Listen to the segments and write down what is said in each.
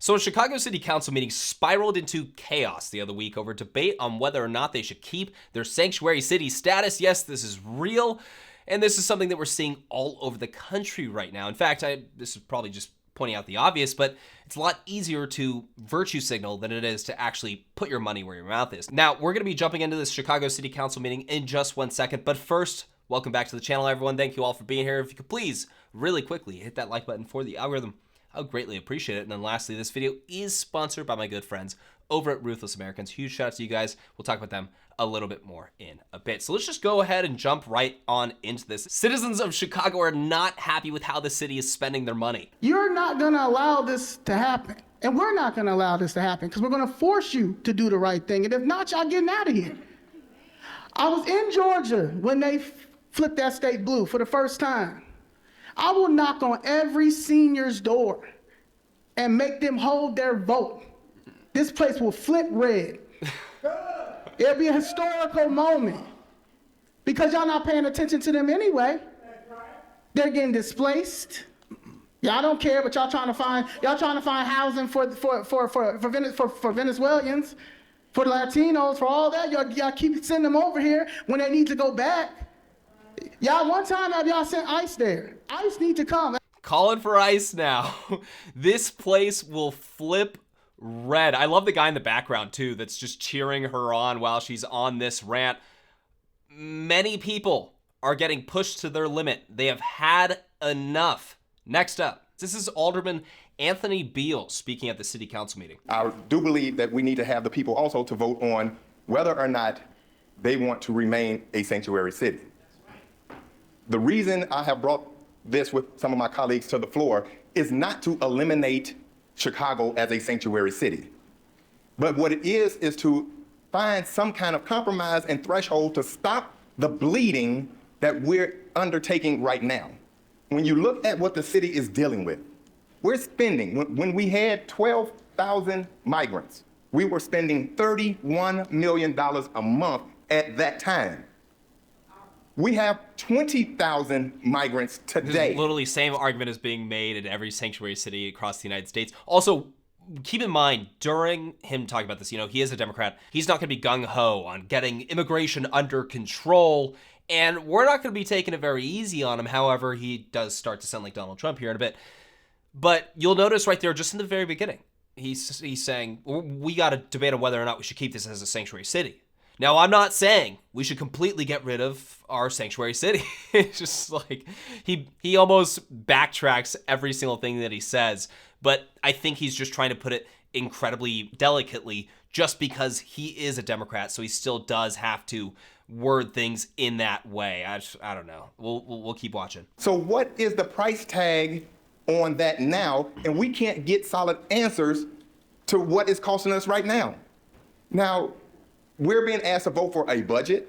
So a Chicago City Council meeting spiraled into chaos the other week over debate on whether or not they should keep their sanctuary city status. Yes, this is real, and this is something that we're seeing all over the country right now. In fact, this is probably just pointing out the obvious, but it's a lot easier to virtue signal than it is to actually put your money where your mouth is. Now, we're going to be jumping into this Chicago City Council meeting in just 1 second, but first, welcome back to the channel, everyone. Thank you all for being here. If you could please, really quickly, hit that like button for the algorithm. I would greatly appreciate it. And then lastly, this video is sponsored by my good friends over at Ruthless Americans. Huge shout out to you guys. We'll talk about them a little bit more in a bit. So let's just go ahead and jump right on into this. Citizens of Chicago are not happy with how the city is spending their money. You're not gonna allow this to happen. And we're not gonna allow this to happen because we're gonna force you to do the right thing. And if not, y'all getting out of here. I was in Georgia when they flipped that state blue for the first time. I will knock on every senior's door and make them hold their vote. This place will flip red. It'll be a historical moment because y'all not paying attention to them anyway. They're getting displaced. Y'all don't care, but y'all trying to find housing for Venezuelans, for the Latinos, for all that. Y'all keep sending them over here when they need to go back. Y'all, one time have y'all sent ICE there. ICE need to come. Calling for ICE now. This place will flip red. I love the guy in the background too that's just cheering her on while she's on this rant. Many people are getting pushed to their limit. They have had enough. Next up, this is Alderman Anthony Beal speaking at the city council meeting. I do believe that we need to have the people also to vote on whether or not they want to remain a sanctuary city. The reason I have brought this with some of my colleagues to the floor is not to eliminate Chicago as a sanctuary city. But what it is to find some kind of compromise and threshold to stop the bleeding that we're undertaking right now. When you look at what the city is dealing with, we're spending, when we had 12,000 migrants, we were spending $31 million a month at that time. We have 20,000 migrants today. Literally same argument is being made in every sanctuary city across the United States. Also, keep in mind, during him talking about this, he is a Democrat. He's not going to be gung-ho on getting immigration under control, and we're not going to be taking it very easy on him. However, he does start to sound like Donald Trump here in a bit. But you'll notice right there, just in the very beginning, he's saying, we got to debate on whether or not we should keep this as a sanctuary city. Now, I'm not saying we should completely get rid of our sanctuary city. It's just like he almost backtracks every single thing that he says, but I think he's just trying to put it incredibly delicately just because he is a Democrat, so he still does have to word things in that way. I don't know. We'll keep watching. So what is the price tag on that now? And we can't get solid answers to what it's costing us right now. Now, we're being asked to vote for a budget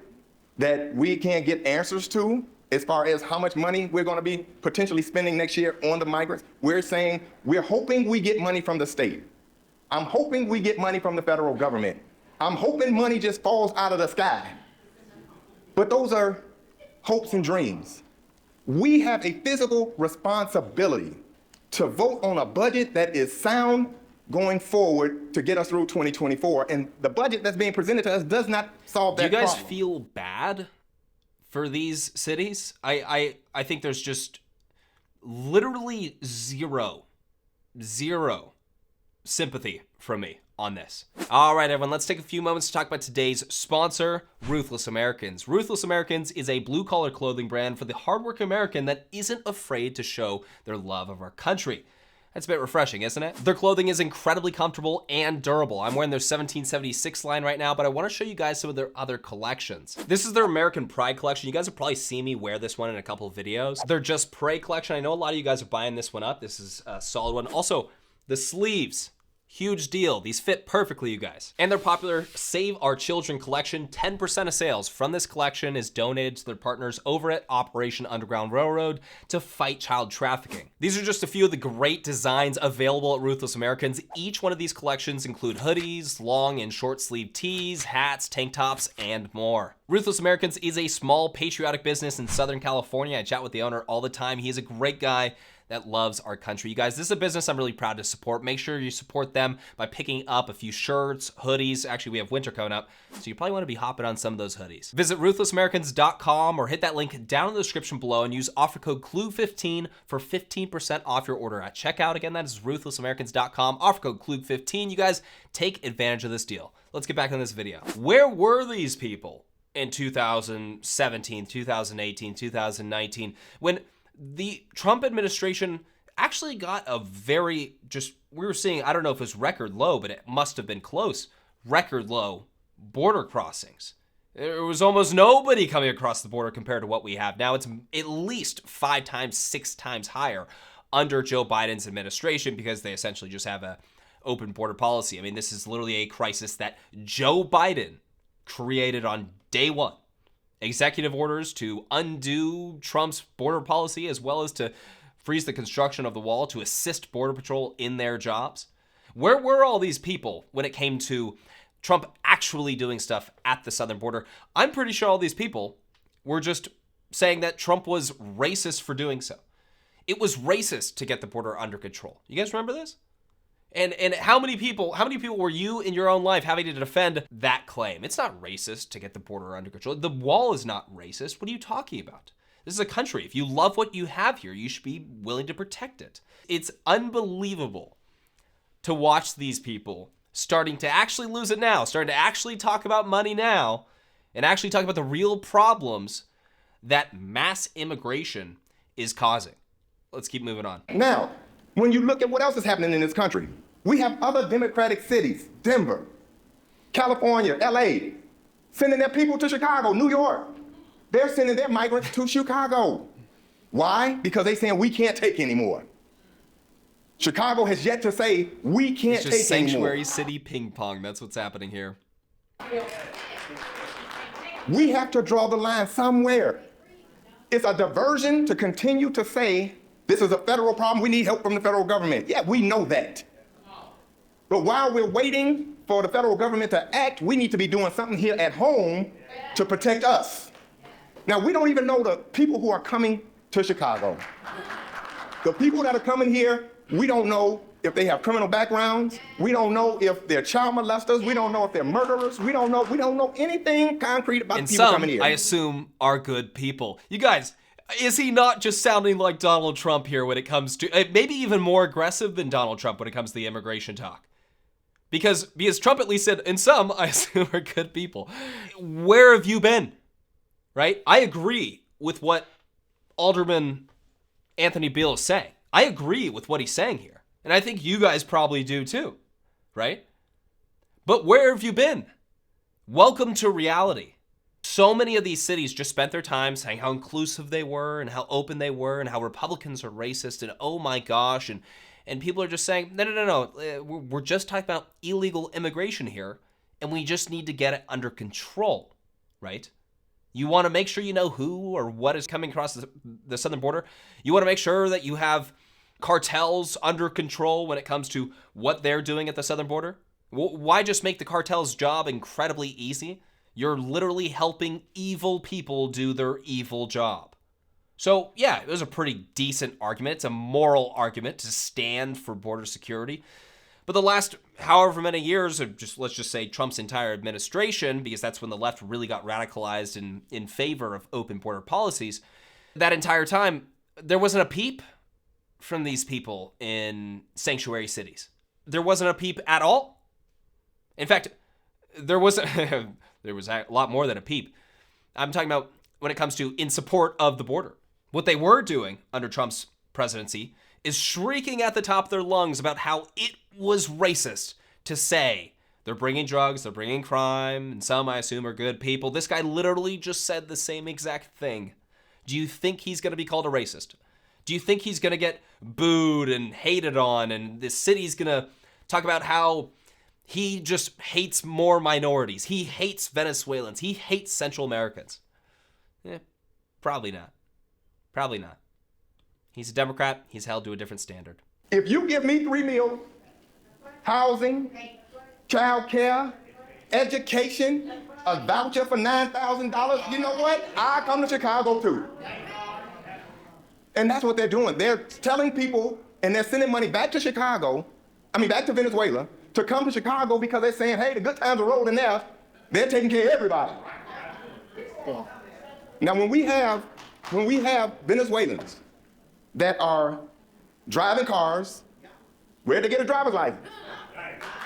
that we can't get answers to as far as how much money we're going to be potentially spending next year on the migrants. We're saying we're hoping we get money from the state. I'm hoping we get money from the federal government. I'm hoping money just falls out of the sky. But those are hopes and dreams. We have a physical responsibility to vote on a budget that is sound going forward to get us through 2024. And the budget that's being presented to us does not solve that problem. Do you guys feel bad for these cities? I think there's just literally zero sympathy from me on this. All right, everyone, let's take a few moments to talk about today's sponsor, Ruthless Americans. Ruthless Americans is a blue-collar clothing brand for the hardworking American that isn't afraid to show their love of our country. That's a bit refreshing, isn't it? Their clothing is incredibly comfortable and durable. I'm wearing their 1776 line right now, but I want to show you guys some of their other collections. This is their American Pride collection. You guys have probably seen me wear this one in a couple of videos. Their Just Pray collection. I know a lot of you guys are buying this one up. This is a solid one. Also, the sleeves. Huge deal. These fit perfectly, you guys. And their popular Save Our Children collection, 10% of sales from this collection is donated to their partners over at Operation Underground Railroad to fight child trafficking. These are just a few of the great designs available at Ruthless Americans. Each one of these collections include hoodies, long and short sleeve tees, hats, tank tops, and more. Ruthless Americans is a small patriotic business in Southern California. I chat with the owner all the time. He is a great guy. that loves our country. You guys, this is a business I'm really proud to support. Make sure you support them by picking up a few shirts, hoodies. Actually, we have winter coming up, so you probably want to be hopping on some of those hoodies. Visit ruthlessamericans.com or hit that link down in the description below and use offer code KLUG15 for 15% off your order at checkout. Again, that is ruthlessamericans.com, offer code KLUG15. You guys, take advantage of this deal. Let's get back on this video. Where were these people in 2017, 2018, 2019, when the Trump administration actually got a very, we were seeing, I don't know if it was record low, but it must have been close, record low border crossings. There was almost nobody coming across the border compared to what we have now. It's at least 5 times, 6 times higher under Joe Biden's administration because they essentially just have a open border policy. I mean, this is literally a crisis that Joe Biden created on day one. Executive orders to undo Trump's border policy, as well as to freeze the construction of the wall to assist Border Patrol in their jobs. Where were all these people when it came to Trump actually doing stuff at the southern border? I'm pretty sure all these people were just saying that Trump was racist for doing so. It was racist to get the border under control. You guys remember this? And how many people were you in your own life having to defend that claim? It's not racist to get the border under control. The wall is not racist. What are you talking about? This is a country. If you love what you have here, you should be willing to protect it. It's unbelievable to watch these people starting to actually lose it now, starting to actually talk about money now, and actually talk about the real problems that mass immigration is causing. Let's keep moving on. Now, when you look at what else is happening in this country, we have other democratic cities, Denver, California, LA, sending their people to Chicago, New York. They're sending their migrants to Chicago. Why? Because they're saying we can't take anymore. Chicago has yet to say we can't take anymore. Sanctuary city ping pong. That's what's happening here. We have to draw the line somewhere. It's a diversion to continue to say this is a federal problem. We need help from the federal government. Yeah, we know that. But while we're waiting for the federal government to act, we need to be doing something here at home to protect us. Now, we don't even know the people who are coming to Chicago. The people that are coming here, we don't know if they have criminal backgrounds. We don't know if they're child molesters. We don't know if they're murderers. We don't know anything concrete about the people coming here. I assume, are good people. You guys, is he not just sounding like Donald Trump here when it comes to, maybe even more aggressive than Donald Trump when it comes to the immigration talk? Because Trump at least said, in some, I assume are good people. Where have you been? Right? I agree with what Alderman Anthony Beale is saying. I agree with what he's saying here. And I think you guys probably do too, right? But where have you been? Welcome to reality. So many of these cities just spent their time saying how inclusive they were and how open they were and how Republicans are racist and oh my gosh. And people are just saying, no. We're just talking about illegal immigration here and we just need to get it under control, right? You want to make sure you know who or what is coming across the southern border. You want to make sure that you have cartels under control when it comes to what they're doing at the southern border. Why just make the cartel's job incredibly easy? You're literally helping evil people do their evil job. So yeah, it was a pretty decent argument. It's a moral argument to stand for border security. But the last however many years, or let's just say Trump's entire administration, because that's when the left really got radicalized in favor of open border policies, that entire time, there wasn't a peep from these people in sanctuary cities. There wasn't a peep at all. In fact, there was a lot more than a peep. I'm talking about when it comes to in support of the border. What they were doing under Trump's presidency is shrieking at the top of their lungs about how it was racist to say they're bringing drugs, they're bringing crime, and some I assume are good people. This guy literally just said the same exact thing. Do you think he's going to be called a racist? Do you think he's going to get booed and hated on and the city's going to talk about how he just hates more minorities? He hates Venezuelans. He hates Central Americans. Probably not. Probably not. He's a Democrat. He's held to a different standard. If you give me 3 meals, housing, child care, education, a voucher for $9,000, you know what? I come to Chicago too. And that's what they're doing. They're telling people, and they're sending money back to back to Venezuela, to come to Chicago because they're saying, hey, the good times are rolling there. They're taking care of everybody. Now, when we have Venezuelans that are driving cars, where did they get a driver's license?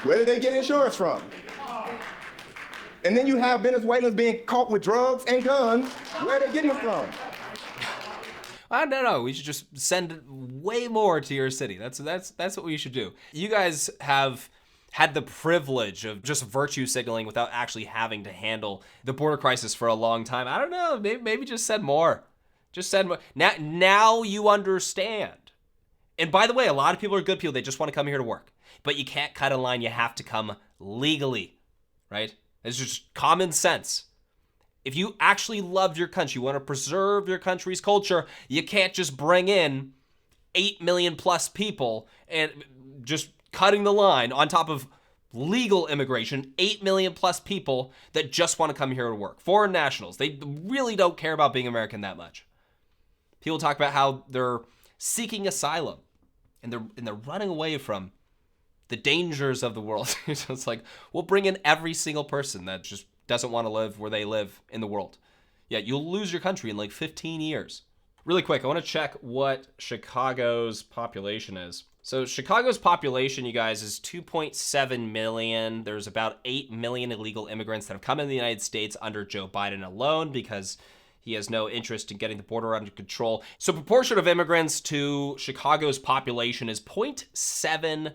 Where did they get insurance from? And then you have Venezuelans being caught with drugs and guns. Where are they getting it from? I don't know. We should just send way more to your city. That's what we should do. You guys have had the privilege of just virtue signaling without actually having to handle the border crisis for a long time. I don't know. Maybe just send more. Just send more. Now you understand. And by the way, a lot of people are good people. They just want to come here to work. But you can't cut in line. You have to come legally, right? It's just common sense. If you actually love your country, you want to preserve your country's culture, you can't just bring in 8 million plus people and just cutting the line on top of legal immigration, 8 million plus people that just want to come here to work. Foreign nationals, they really don't care about being American that much. People talk about how they're seeking asylum and they're running away from the dangers of the world. So it's like, we'll bring in every single person that just doesn't want to live where they live in the world. Yeah, you'll lose your country in like 15 years. Really quick, I want to check what Chicago's population is. So Chicago's population, you guys, is 2.7 million. There's about 8 million illegal immigrants that have come into the United States under Joe Biden alone because he has no interest in getting the border under control. So proportion of immigrants to Chicago's population is 0.74.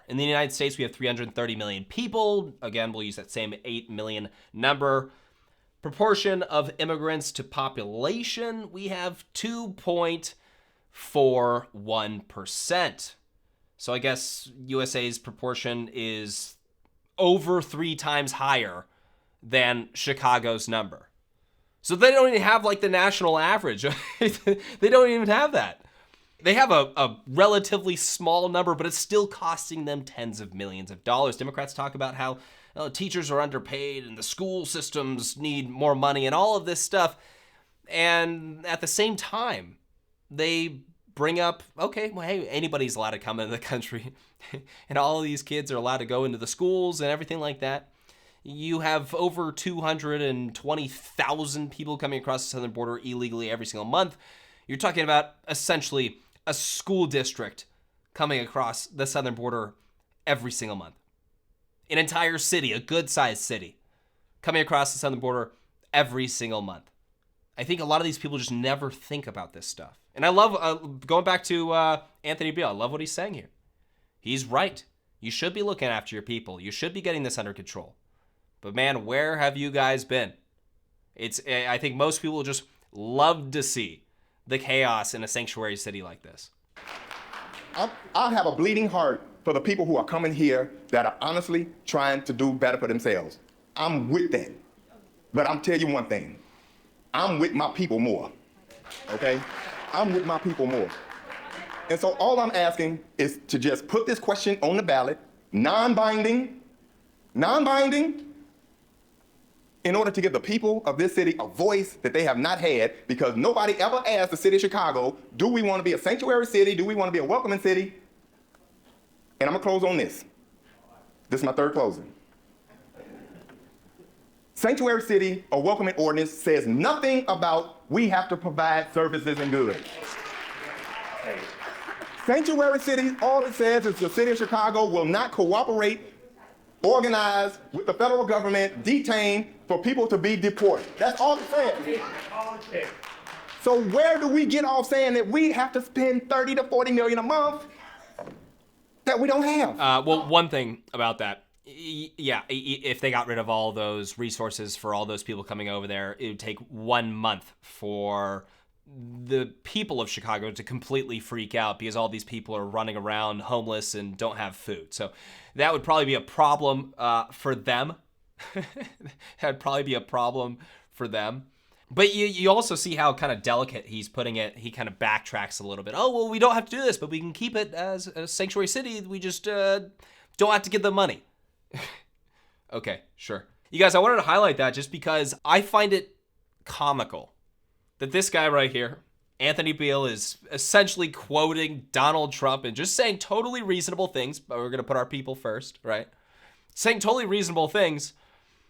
In the United States, we have 330 million people. Again, we'll use that same 8 million number. Proportion of immigrants to population, we have 2.41%. So I guess USA's proportion is over 3 times higher than Chicago's number. So they don't even have like the national average. They don't even have that. They have a relatively small number, but it's still costing them tens of millions of dollars. Democrats talk about how teachers are underpaid and the school systems need more money and all of this stuff. And at the same time, they bring up, okay, well, hey, anybody's allowed to come into the country and all of these kids are allowed to go into the schools and everything like that. You have over 220,000 people coming across the southern border illegally every single month. You're talking about essentially a school district coming across the southern border every single month. An entire city, a good-sized city, coming across the southern border every single month. I think a lot of these people just never think about this stuff. And I love, going back to Anthony Beale, I love what he's saying here. He's right. You should be looking after your people. You should be getting this under control. But man, where have you guys been? I think most people just love to see the chaos in a sanctuary city like this. I have a bleeding heart for the people who are coming here that are honestly trying to do better for themselves. I'm with that. But I'm telling you one thing. I'm with my people more, okay? I'm with my people more. And so all I'm asking is to just put this question on the ballot, non-binding, in order to give the people of this city a voice that they have not had, because nobody ever asked the city of Chicago, do we want to be a sanctuary city? Do we want to be a welcoming city? And I'm gonna close on this. This is my third closing. Sanctuary city or welcoming ordinance says nothing about we have to provide services and goods. Sanctuary cities, all it says is the city of Chicago will not cooperate, organize with the federal government, detain for people to be deported. That's all it says. So where do we get off saying that we have to spend 30 to 40 million a month that we don't have? Well, one thing about that, yeah, if they got rid of all those resources for all those people coming over there, it would take 1 month for the people of Chicago to completely freak out because all these people are running around homeless and don't have food. So that would probably be a problem for them. That'd probably be a problem for them. But you also see how kind of delicate he's putting it. He kind of backtracks a little bit. Oh, well, we don't have to do this, but we can keep it as a sanctuary city. We just don't have to give them money. Okay, sure. You guys, I wanted to highlight that just because I find it comical that this guy right here, Anthony Beale is essentially quoting Donald Trump and just saying totally reasonable things, but we're going to put our people first, right? Saying totally reasonable things,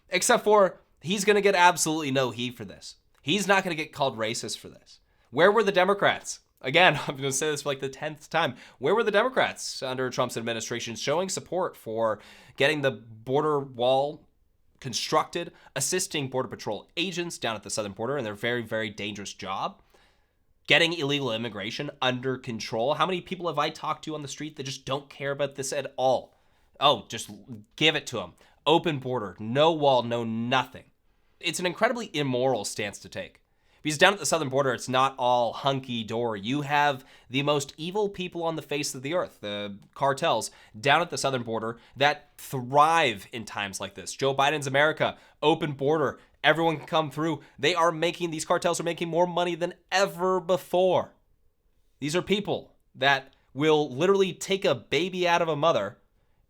except for he's going to get absolutely no heat for this. He's not going to get called racist for this. Where were the Democrats? Again, I'm going to say this for like the 10th time. Where were the Democrats under Trump's administration showing support for getting the border wall constructed, assisting Border Patrol agents down at the southern border in their very, very dangerous job, getting illegal immigration under control? How many people have I talked to on the street that just don't care about this at all? Oh, just give it to them. Open border, no wall, no nothing. It's an incredibly immoral stance to take. Because down at the southern border, it's not all hunky-dory. You have the most evil people on the face of the earth, the cartels, down at the southern border that thrive in times like this. Joe Biden's America, open border, everyone can come through. These cartels are making more money than ever before. These are people that will literally take a baby out of a mother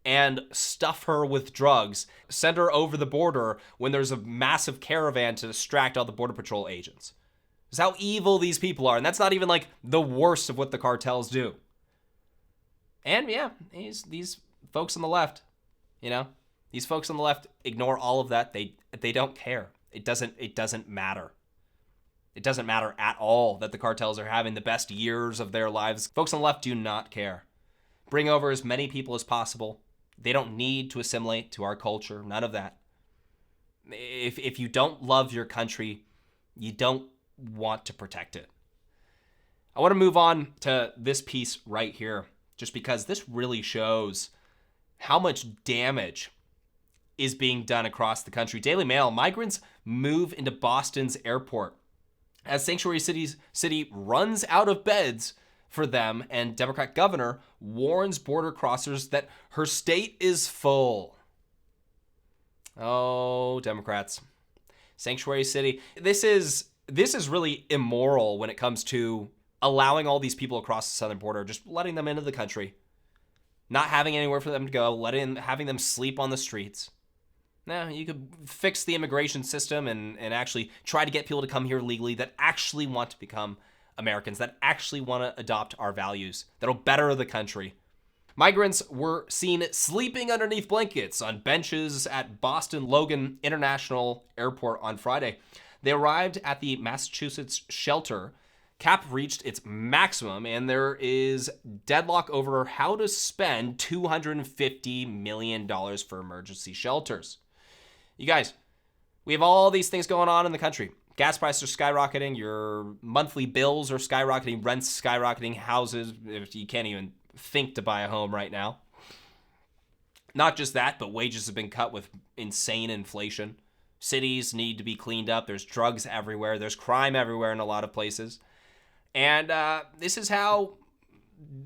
and stuff her with drugs, send her over the border when there's a massive caravan to distract all the Border Patrol agents. That's how evil these people are, and that's not even like the worst of what the cartels do. And yeah, these folks on the left, these folks on the left ignore all of that. They don't care. It doesn't matter. It doesn't matter at all that the cartels are having the best years of their lives. Folks on the left do not care. Bring over as many people as possible. They don't need to assimilate to our culture. None of that. If you don't love your country, you don't want to protect it. I want to move on to this piece right here, just because this really shows how much damage is being done across the country. Daily Mail: migrants move into Boston's airport as Sanctuary City runs out of beds for them, and Democrat governor warns border crossers that her state is full. Oh, Democrats. Sanctuary City. This is really immoral when it comes to allowing all these people across the southern border, just letting them into the country, not having anywhere for them to go, having them sleep on the streets. Now, you could fix the immigration system and actually try to get people to come here legally that actually want to become Americans, that actually want to adopt our values, that'll better the country. Migrants were seen sleeping underneath blankets on benches at Boston Logan International Airport on Friday. They arrived at the Massachusetts shelter. CAP reached its maximum, and there is deadlock over how to spend $250 million for emergency shelters. You guys, we have all these things going on in the country. Gas prices are skyrocketing. Your monthly bills are skyrocketing. Rents skyrocketing. Houses, you can't even think to buy a home right now. Not just that, but wages have been cut with insane inflation. Cities need to be cleaned up. There's drugs everywhere. There's crime everywhere in a lot of places. And this is how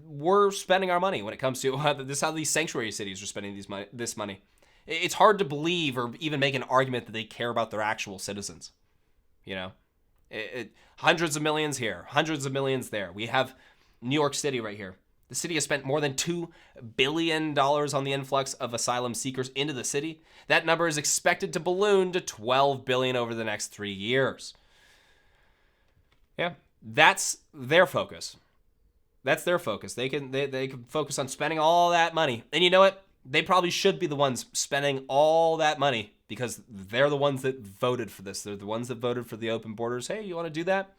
we're spending our money when it comes to this is how these sanctuary cities are spending this money. It's hard to believe or even make an argument that they care about their actual citizens. Hundreds of millions here, hundreds of millions there. We have New York City right here. The city has spent more than $2 billion on the influx of asylum seekers into the city. That number is expected to balloon to $12 billion over the next 3 years. Yeah, that's their focus. That's their focus. They can focus on spending all that money. And you know what? They probably should be the ones spending all that money because they're the ones that voted for this. They're the ones that voted for the open borders. Hey, you want to do that?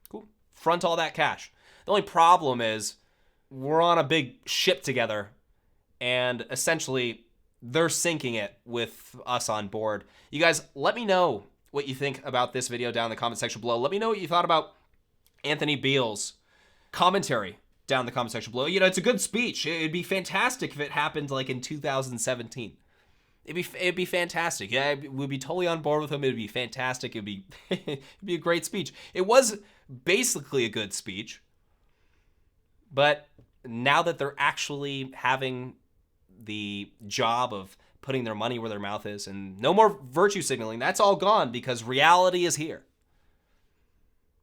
Cool. Front all that cash. The only problem is we're on a big ship together, and essentially they're sinking it with us on board. You guys, let me know what you think about this video down in the comment section below. Let me know what you thought about Anthony Beale's commentary down in the comment section below. It's a good speech. It'd be fantastic if it happened like in 2017. It'd be fantastic. Yeah, we'd be totally on board with him. It'd be fantastic. It'd be a great speech. It was basically a good speech. But now that they're actually having the job of putting their money where their mouth is and no more virtue signaling, that's all gone because reality is here.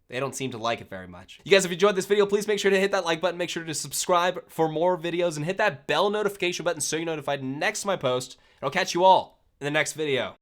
They don't seem to like it very much. You guys, if you enjoyed this video, please make sure to hit that like button. Make sure to subscribe for more videos and hit that bell notification button so you're notified next to my post. And I'll catch you all in the next video.